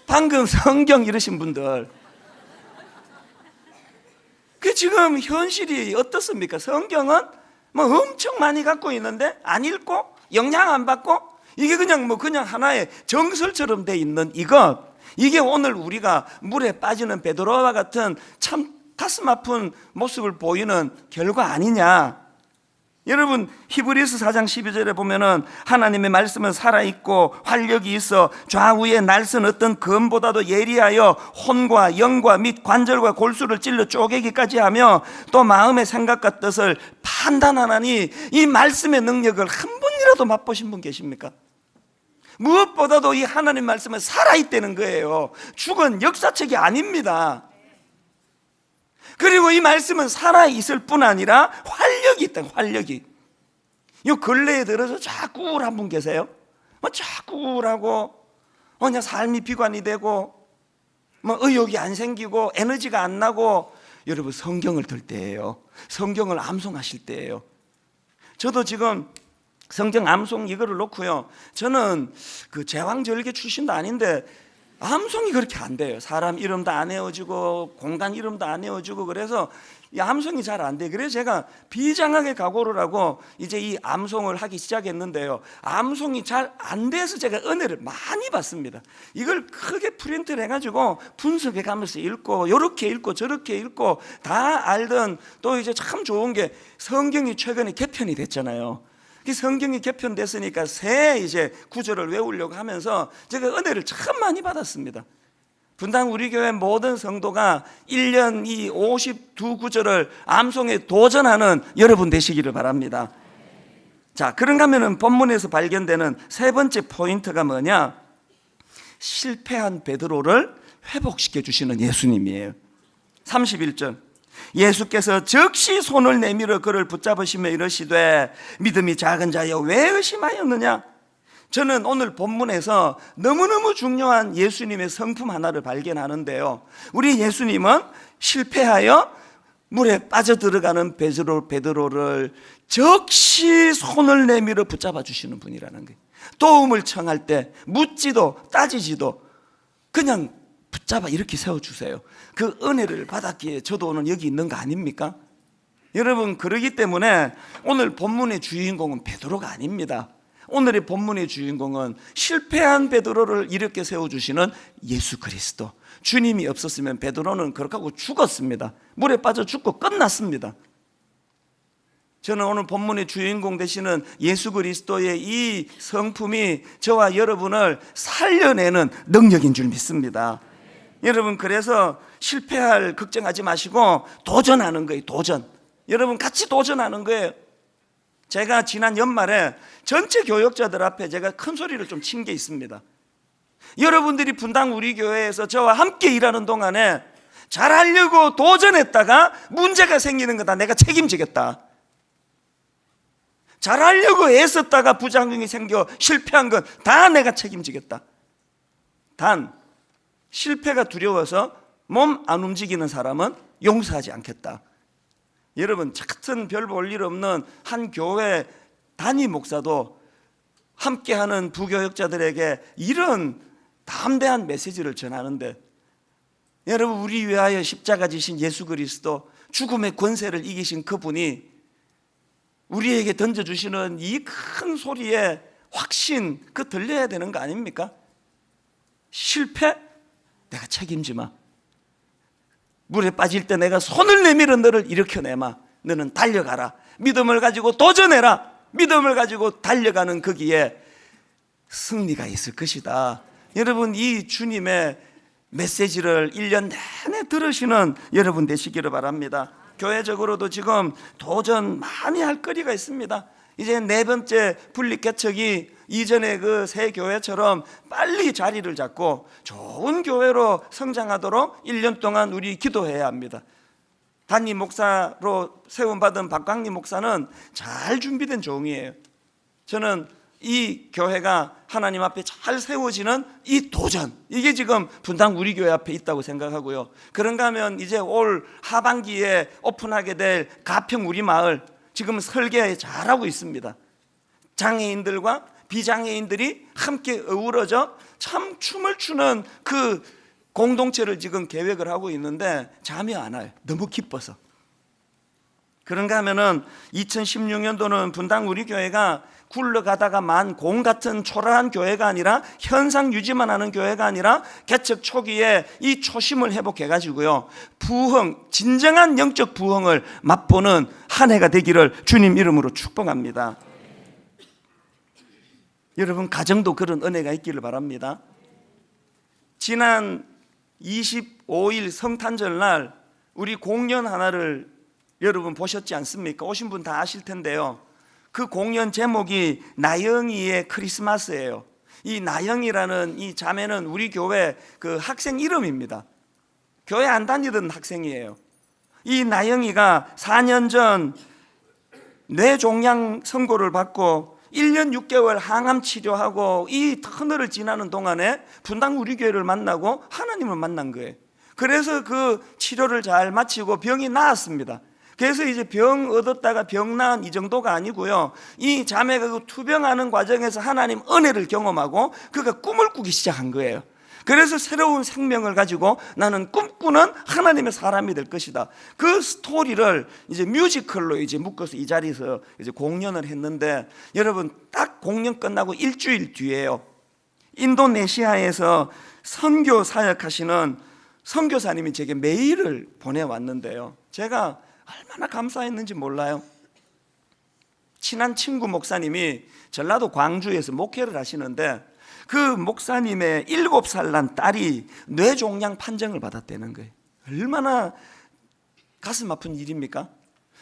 방금 성경 이러신 분들, 그 지금 현실이 어떻습니까? 성경은 뭐 엄청 많이 갖고 있는데 안 읽고 영향 안 받고 이게 그냥 하나의 정설처럼 돼 있는 이게 오늘 우리가 물에 빠지는 베드로와 같은 참 가슴 아픈 모습을 보이는 결과 아니냐? 여러분 히브리서 4장 12절에 보면은 하나님의 말씀은 살아있고 활력이 있어 좌우에 날선 어떤 검보다도 예리하여 혼과 영과 및 관절과 골수를 찔러 쪼개기까지 하며 또 마음의 생각과 뜻을 판단하나니, 이 말씀의 능력을 한 번이라도 맛보신 분 계십니까? 무엇보다도 이 하나님 말씀은 살아있다는 거예요. 죽은 역사책이 아닙니다. 그리고 이 말씀은 살아있을 뿐 아니라 활력이 있다. 활력이. 요 근래에 들어서 자꾸 우울한 분 계세요? 자꾸 우울하고 그냥 삶이 비관이 되고 의욕이 안 생기고 에너지가 안 나고, 여러분 성경을 들 때예요. 성경을 암송하실 때예요. 저도 지금 성경 암송 이거를 놓고요, 저는 그 제왕절개 출신도 아닌데 암송이 그렇게 안 돼요. 사람 이름도 안 외워지고 공간 이름도 안 외워지고 그래서 이 암송이 잘 안 돼요. 그래서 제가 비장하게 각오를 하고 이제 이 암송을 하기 시작했는데요, 암송이 잘 안 돼서 제가 은혜를 많이 받습니다. 이걸 크게 프린트를 해가지고 분석해 가면서 읽고 이렇게 읽고 저렇게 읽고 다 알던, 또 이제 참 좋은 게 성경이 최근에 개편이 됐잖아요. 성경이 개편됐으니까 새 이제 구절을 외우려고 하면서 제가 은혜를 참 많이 받았습니다. 분당 우리 교회 모든 성도가 1년 이 52구절을 암송에 도전하는 여러분 되시기를 바랍니다. 자, 그런가 하면은 본문에서 발견되는 세 번째 포인트가 뭐냐? 실패한 베드로를 회복시켜 주시는 예수님이에요. 31절, 예수께서 즉시 손을 내밀어 그를 붙잡으시며 이르시되 믿음이 작은 자여 왜 의심하였느냐? 저는 오늘 본문에서 너무너무 중요한 예수님의 성품 하나를 발견하는데요, 우리 예수님은 실패하여 물에 빠져들어가는 베드로를 즉시 손을 내밀어 붙잡아 주시는 분이라는 거예요. 도움을 청할 때 묻지도 따지지도 그냥 붙잡아 이렇게 세워주세요. 그 은혜를 받았기에 저도 오늘 여기 있는 거 아닙니까? 여러분, 그러기 때문에 오늘 본문의 주인공은 베드로가 아닙니다. 오늘의 본문의 주인공은 실패한 베드로를 이렇게 세워주시는 예수 그리스도. 주님이 없었으면 베드로는 그렇게 하고 죽었습니다. 물에 빠져 죽고 끝났습니다. 저는 오늘 본문의 주인공 되시는 예수 그리스도의 이 성품이 저와 여러분을 살려내는 능력인 줄 믿습니다. 여러분, 그래서 실패할 걱정하지 마시고 도전하는 거예요. 도전. 여러분 같이 도전하는 거예요. 제가 지난 연말에 전체 교역자들 앞에 제가 큰 소리를 좀 친 게 있습니다. 여러분들이 분당 우리 교회에서 저와 함께 일하는 동안에 잘하려고 도전했다가 문제가 생기는 거다 내가 책임지겠다. 잘하려고 애썼다가 부작용이 생겨 실패한 건 다 내가 책임지겠다. 단 실패가 두려워서 몸 안 움직이는 사람은 용서하지 않겠다. 여러분, 같은 별 볼 일 없는 한 교회 담임 목사도 함께하는 부교역자들에게 이런 담대한 메시지를 전하는데, 여러분, 우리 위하여 십자가 지신 예수 그리스도, 죽음의 권세를 이기신 그분이 우리에게 던져주시는 이 큰 소리에 확신, 그 들려야 되는 거 아닙니까? 실패? 내가 책임지마. 물에 빠질 때 내가 손을 내밀어 너를 일으켜내마. 너는 달려가라. 믿음을 가지고 도전해라. 믿음을 가지고 달려가는 거기에 승리가 있을 것이다. 여러분, 이 주님의 메시지를 1년 내내 들으시는 여러분 되시기를 바랍니다. 교회적으로도 지금 도전 많이 할 거리가 있습니다. 이제 4번째 분립 개척이 이전의 그 새 교회처럼 빨리 자리를 잡고 좋은 교회로 성장하도록 1년 동안 우리 기도해야 합니다. 담임 목사로 세움받은 박광림 목사는 잘 준비된 종이에요. 저는 이 교회가 하나님 앞에 잘 세워지는 이 도전, 이게 지금 분당 우리 교회 앞에 있다고 생각하고요. 그런가 하면 이제 올 하반기에 오픈하게 될 가평 우리 마을, 지금 설계 잘하고 있습니다. 장애인들과 비장애인들이 함께 어우러져 참 춤을 추는 그 공동체를 지금 계획을 하고 있는데 잠이 안 와요. 너무 기뻐서. 그런가 하면은 2016년도는 분당 우리 교회가 굴러가다가 만 공 같은 초라한 교회가 아니라 현상 유지만 하는 교회가 아니라 개척 초기에 이 초심을 회복해 가지고요, 부흥, 진정한 영적 부흥을 맛보는 한 해가 되기를 주님 이름으로 축복합니다. 여러분, 가정도 그런 은혜가 있기를 바랍니다. 지난 25일 성탄절 날 우리 공연 하나를 여러분 보셨지 않습니까? 오신 분 다 아실 텐데요. 그 공연 제목이 나영이의 크리스마스예요. 이 나영이라는 이 자매는 우리 교회 그 학생 이름입니다. 교회 안 다니던 학생이에요. 이 나영이가 4년 전 뇌종양 선고를 받고 1년 6개월 항암 치료하고 이 터널을 지나는 동안에 분당 우리 교회를 만나고 하나님을 만난 거예요. 그래서 그 치료를 잘 마치고 병이 나았습니다. 그래서 이제 병 얻었다가 병 나은 이 정도가 아니고요, 이 자매가 그 투병하는 과정에서 하나님 은혜를 경험하고 그가 꿈을 꾸기 시작한 거예요. 그래서 새로운 생명을 가지고 나는 꿈꾸는 하나님의 사람이 될 것이다. 그 스토리를 이제 뮤지컬로 이제 묶어서 이 자리에서 이제 공연을 했는데, 여러분, 딱 공연 끝나고 일주일 뒤에요, 인도네시아에서 선교 사역하시는 선교사님이 제게 메일을 보내왔는데요, 제가 얼마나 감사했는지 몰라요. 친한 친구 목사님이 전라도 광주에서 목회를 하시는데 그 목사님의 7살 난 딸이 뇌종양 판정을 받았다는 거예요. 얼마나 가슴 아픈 일입니까?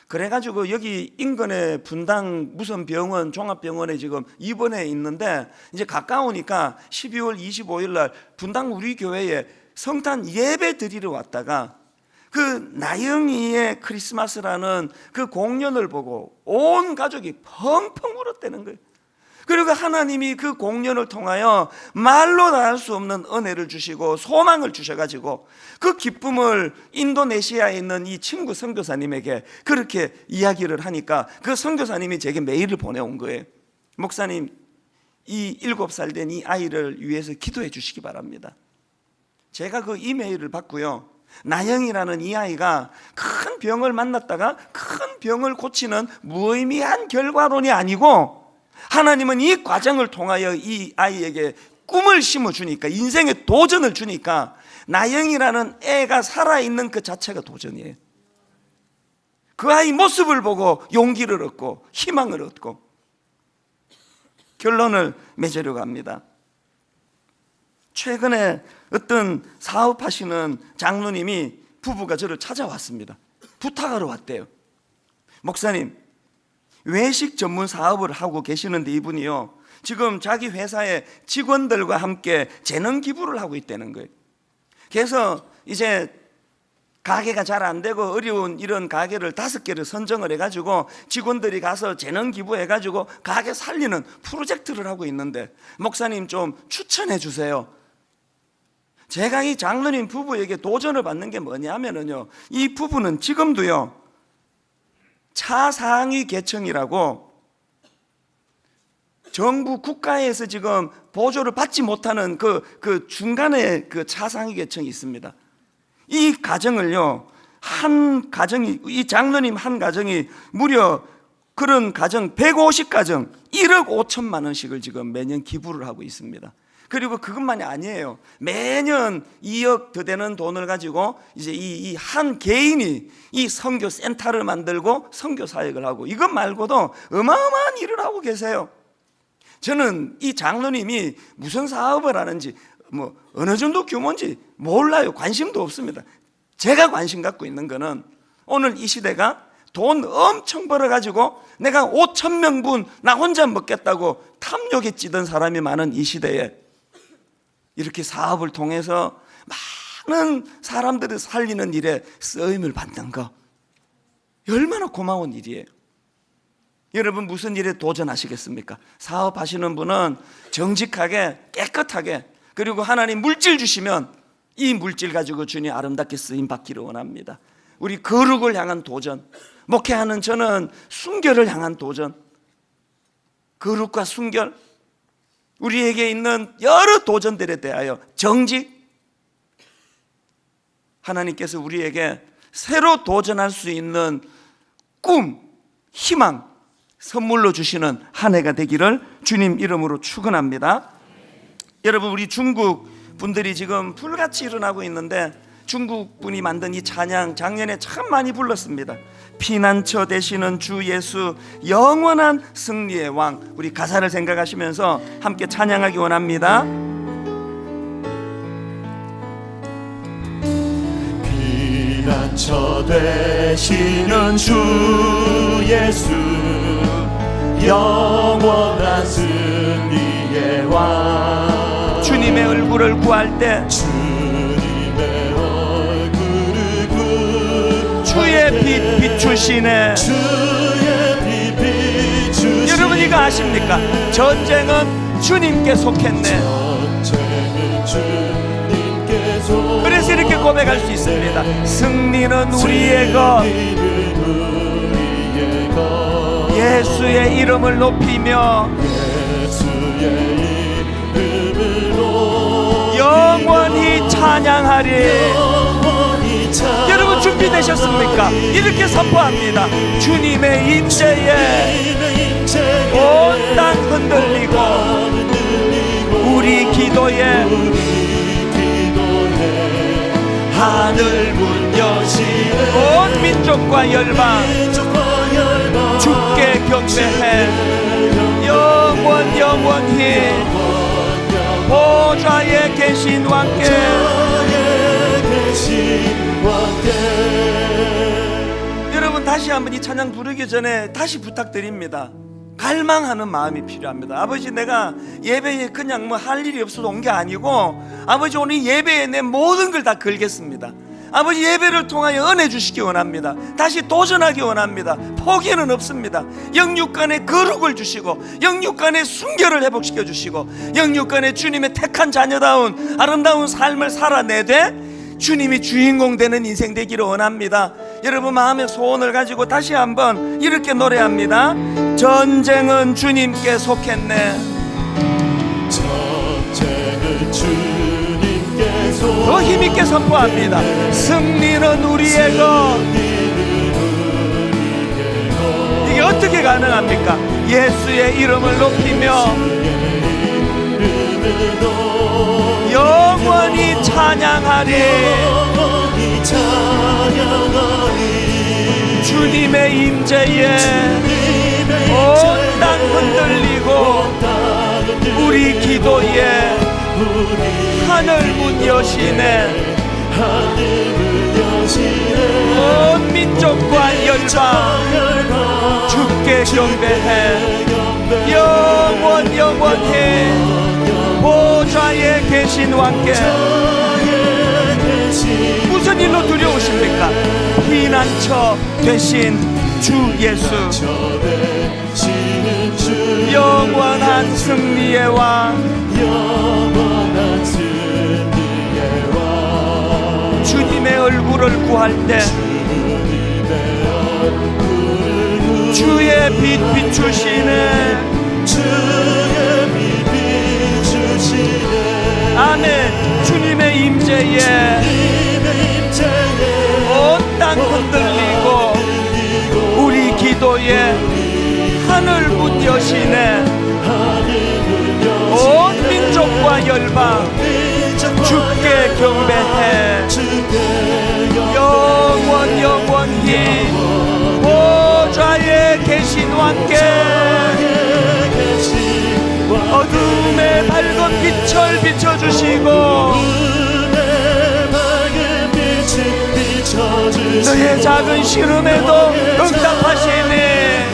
그래가지고 여기 인근의 분당 무슨 병원, 종합병원에 지금 입원해 있는데, 이제 가까우니까 12월 25일 날 분당 우리 교회에 성탄 예배 드리러 왔다가 그 나영이의 크리스마스라는 그 공연을 보고 온 가족이 펑펑 울었다는 거예요. 그리고 하나님이 그 공연을 통하여 말로 다 할 수 없는 은혜를 주시고 소망을 주셔가지고 그 기쁨을 인도네시아에 있는 이 친구 선교사님에게 그렇게 이야기를 하니까 그 선교사님이 제게 메일을 보내온 거예요. 목사님, 이 7살 된 이 아이를 위해서 기도해 주시기 바랍니다. 제가 그 이메일을 받고요, 나영이라는 이 아이가 큰 병을 만났다가 큰 병을 고치는 무의미한 결과론이 아니고, 하나님은 이 과정을 통하여 이 아이에게 꿈을 심어주니까, 인생의 도전을 주니까 나영이라는 애가 살아있는 그 자체가 도전이에요. 그 아이 모습을 보고 용기를 얻고 희망을 얻고 결론을 맺으려고 합니다. 최근에 어떤 사업하시는 장로님이 부부가 저를 찾아왔습니다. 부탁하러 왔대요. 목사님, 외식 전문 사업을 하고 계시는데 이분이요, 지금 자기 회사의 직원들과 함께 재능 기부를 하고 있다는 거예요. 그래서 이제 가게가 잘 안 되고 어려운 이런 가게를 5개를 선정을 해가지고 직원들이 가서 재능 기부해가지고 가게 살리는 프로젝트를 하고 있는데, 목사님 좀 추천해 주세요. 제가 이 장로님 부부에게 도전을 받는 게 뭐냐면요, 이 부부는 지금도요, 차상위 계층이라고 정부 국가에서 지금 보조를 받지 못하는 그 중간에 그 차상위 계층이 있습니다. 이 가정을요, 한 가정이, 이 장로님 한 가정이 무려 그런 가정 150가정 1억 5천만 원씩을 지금 매년 기부를 하고 있습니다. 그리고 그것만이 아니에요. 매년 2억 더 되는 돈을 가지고 이제 이 한 개인이 이 선교 센터를 만들고 선교 사역을 하고, 이것 말고도 어마어마한 일을 하고 계세요. 저는 이 장로님이 무슨 사업을 하는지 뭐 어느 정도 규모인지 몰라요. 관심도 없습니다. 제가 관심 갖고 있는 거는 오늘 이 시대가 돈 엄청 벌어가지고 내가 5,000명분 나 혼자 먹겠다고 탐욕에 찌든 사람이 많은 이 시대에 이렇게 사업을 통해서 많은 사람들을 살리는 일에 쓰임을 받는 거, 얼마나 고마운 일이에요. 여러분 무슨 일에 도전하시겠습니까? 사업하시는 분은 정직하게 깨끗하게, 그리고 하나님 물질 주시면 이 물질 가지고 주님 아름답게 쓰임 받기를 원합니다. 우리 거룩을 향한 도전, 목회하는 저는 순결을 향한 도전, 거룩과 순결, 우리에게 있는 여러 도전들에 대하여 정직, 하나님께서 우리에게 새로 도전할 수 있는 꿈, 희망 선물로 주시는 한 해가 되기를 주님 이름으로 축원합니다. 여러분 우리 중국 분들이 지금 불같이 일어나고 있는데, 중국 분이 만든 이 찬양 작년에 참 많이 불렀습니다. 피난처 되시는 주 예수 영원한 승리의 왕. 우리 가사를 생각하시면서 함께 찬양하기 원합니다. 피난처 되시는 주 예수 영원한 승리의 왕. 주님의 얼굴을 구할 때 주의 빛 비추시네. 여러분 이거 아십니까? 전쟁은 주님께 속했네. 그래서 이렇게 고백할 수 있습니다. 승리는 우리의 것, 예수의 이름을 높이며 영원히 찬양하리. 여러분 준비되셨습니까? 이렇게 선포합니다. 주님의 임재에 온 땅 흔들리고 우리 기도에 하늘 문 여시네. 온 민족과 열방 주께 경배해. 영원히 보좌에 계신 왕께 여러분 다시 한번 이 찬양 부르기 전에 다시 부탁드립니다. 갈망하는 마음이 필요합니다. 아버지 내가 예배에 그냥 뭐 할 일이 없어서 온 게 아니고, 아버지 오늘 예배에 내 모든 걸 다 걸겠습니다. 아버지 예배를 통하여 은혜 주시기 원합니다. 다시 도전하기 원합니다. 포기는 없습니다. 영육간의 거룩을 주시고 영육간의 순결을 회복시켜 주시고 영육간의 주님의 택한 자녀다운 아름다운 삶을 살아내되 주님이 주인공 되는 인생 되기를 원합니다. 여러분 마음의 소원을 가지고 다시 한번 이렇게 노래합니다. 전쟁은 주님께 속했네. 전쟁은 주님께 속했네. 더 힘있게 선포합니다. 승리는 우리의 것. 이게 어떻게 가능합니까? 예수의 이름을 높이며 영원히 찬양하리. 주님의 임재에 온 땅 흔들리고 우리 기도에 하늘 문 여시네. 온 민족과 열방 주께 경배해. 영원히 보좌에 계신 왕께. 무슨 일로 두려우십니까? 피난처 되신 주 예수 영원한 승리의 왕. 주님의 얼굴을 구할 때 주의 빛 비추시네. 아멘. 주님의 임재에 온 땅 흔들리고 우리 기도에 하늘 문 여시네. 온 민족과 걸바 주께 경배해 영원히 보좌에 계신 왕께 어둠의 밝은 빛을 비춰주시고 너의 작은 신음에도 응답하시네.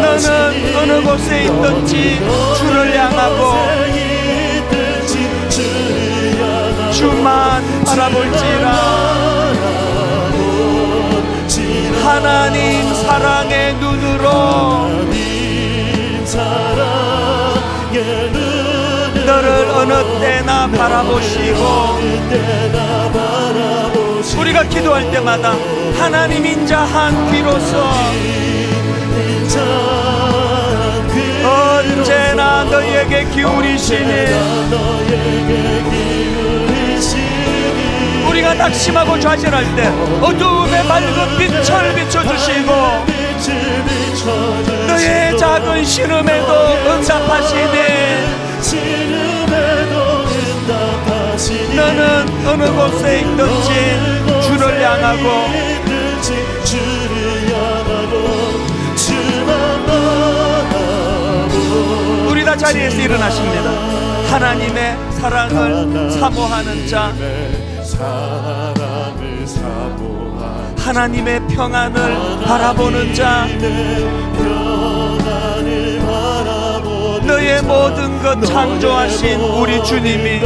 너는 어느 곳에 있든지 주를 향하고 주만 바라볼지라. 하나님 사랑의 눈으로 너를 어느 때나 바라보시고 우리가 기도할 때마다 하나님 인자한 귀로서 언제나 너에게 기울이시니 우리가 낙심하고 좌절할 때 어두움의 밝은 빛을 비춰주시고 너의 작은 신음에도 응답하시니 너는 어느 곳에 있든지 주를 향하고 우리 다 자리에서 일어나십니다. 하나님의 사랑을 사모하는 자, 하나님의 평안을 바라보는 자, 너의 모든 것 창조하신 우리 주님이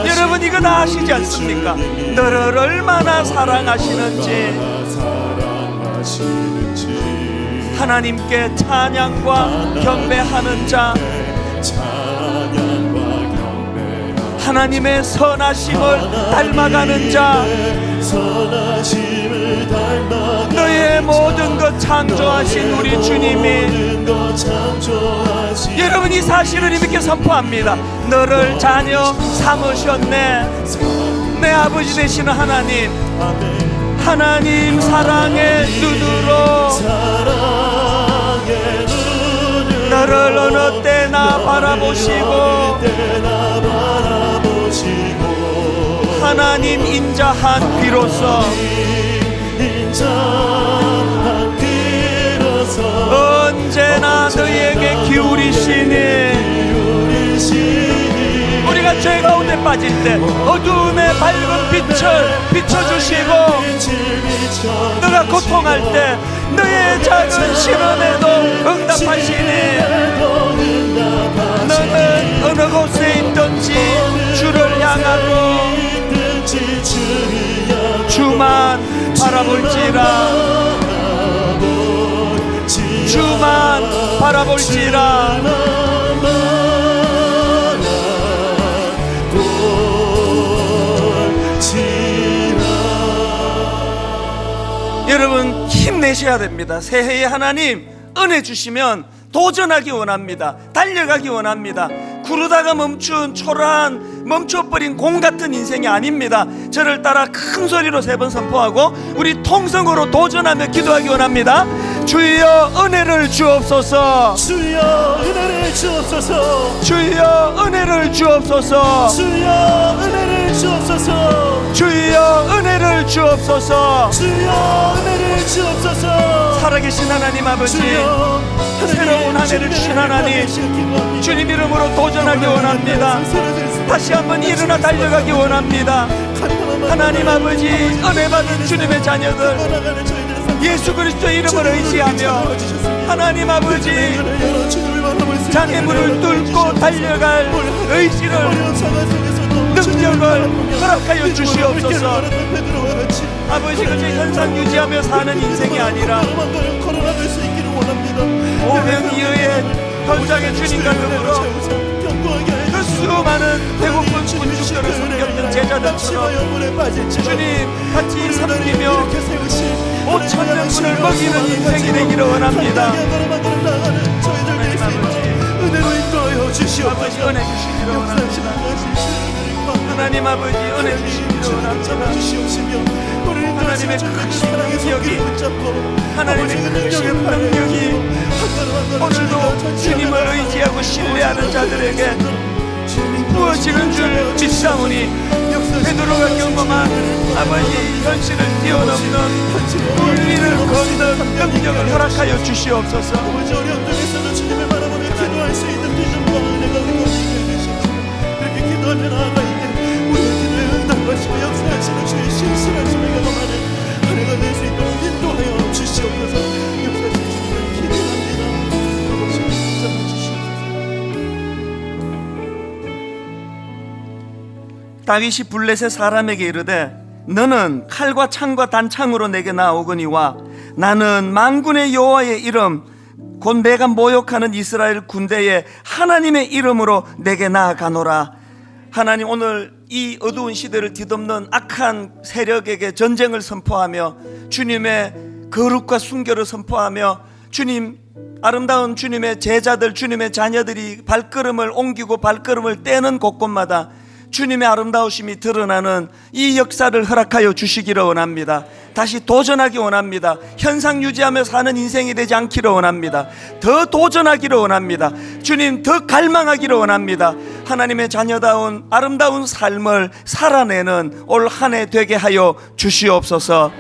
여러분 이거 다 아시지 않습니까? 너를 얼마나 사랑하시는지 하나님께 찬양과 경배하는 자, 하나님의 선하심을 닮아가는 자, 너의 모든 것 창조하신 우리 주님이 여러분 이 사실을 힘있게 선포합니다. 너를 자녀 삼으셨네. 내 아버지 되시는 하나님, 하나님 사랑의 눈으로 너를 어느 때나 바라보시고 하나님 인자한 귀로서 언제나 너에게 기울이시니 우리가 죄 가운데 빠질 때 어두움의 밝은 빛을 비춰주시고 너가 고통할 때 너의 작은 시련에도 응답하시니 너는 어느 곳에 있든지 주를 향하고 주만 바라볼지라. 주만 바라볼지라. 여러분 힘내셔야 됩니다. 새해에 하나님 은혜 주시면 도전하기 원합니다. 달려가기 원합니다. 구르다가 멈춘 초라한 멈춰버린 공 같은 인생이 아닙니다. 저를 따라 큰 소리로 3번 선포하고 우리 통성으로 도전하며 기도하기 원합니다. 주여 은혜를 주옵소서. 주여 은혜를 주옵소서. 주여 은혜를 주옵소서. 주여 은혜를 주옵소서. 주여 은혜를 주옵소서. 주여 은혜를 주옵소서. 살아계신 하나님 아버지, 새로운 한 해를 주신 하나님, 주님 이름으로 도전하기 원합니다. 다시 한번 일어나 달려가기 원합니다. 하나님 아버지, 은혜 받은 주님의 자녀들 예수 그리스도의 이름을 의지하며 하나님 아버지 장애물을 뚫고 달려갈 의지를 능력을 허락하여 주시옵소서. 아버지 그저 현상 유지하며 사는 인생이 아니라 오병이어의 현장의 주님과 더불어 그 수많은 배고픈 군중들을 섬겼던 제자들처럼 주님 같이 섬기며 5,000명분을 먹이는 인생이 되기를 원합니다. 하나님 아버지, 은혜로 인도하여 주시옵소서. 아버지 은혜 주시기를 원합니다. 하나님 아버지 은혜 주시기를 원합니다. 하나님의 크신 능력이, 하나님의 크신 능력이 오늘도 주님을 의지하고 신뢰하는 자들에게 부어지는 줄 믿사오니 베드로가 경험한 아버지 현실을 뛰어넘는 물리를 걷는 능력을 허락하여 주시옵소서. 아버지 어려운 중에서도 주님을 바라보며 기도할 수 있는 믿음과 은혜가 우리에게 주셔서 그렇게 기도하며 나아갈 때 우리의 기도에 응답하시고 역사하시는 주의 신실하심을 경험하는 은혜가 될 수 있도록 인도하여 주시옵소서. 역사하시는 주님을 기도합니다. 아버지 붙잡아 주시옵소서. 다윗이 블레셋 사람에게 이르되 너는 칼과 창과 단창으로 내게 나오거니와 나는 만군의 여호와의 이름 곧 내가 모욕하는 이스라엘 군대의 하나님의 이름으로 내게 나아가노라. 하나님, 오늘 이 어두운 시대를 뒤덮는 악한 세력에게 전쟁을 선포하며 주님의 거룩과 순결을 선포하며 주님, 아름다운 주님의 제자들, 주님의 자녀들이 발걸음을 옮기고 발걸음을 떼는 곳곳마다 주님의 아름다우심이 드러나는 이 역사를 허락하여 주시기를 원합니다. 다시 도전하기 원합니다. 현상 유지하며 사는 인생이 되지 않기를 원합니다. 더 도전하기를 원합니다. 주님, 더 갈망하기를 원합니다. 하나님의 자녀다운 아름다운 삶을 살아내는 올 한 해 되게 하여 주시옵소서.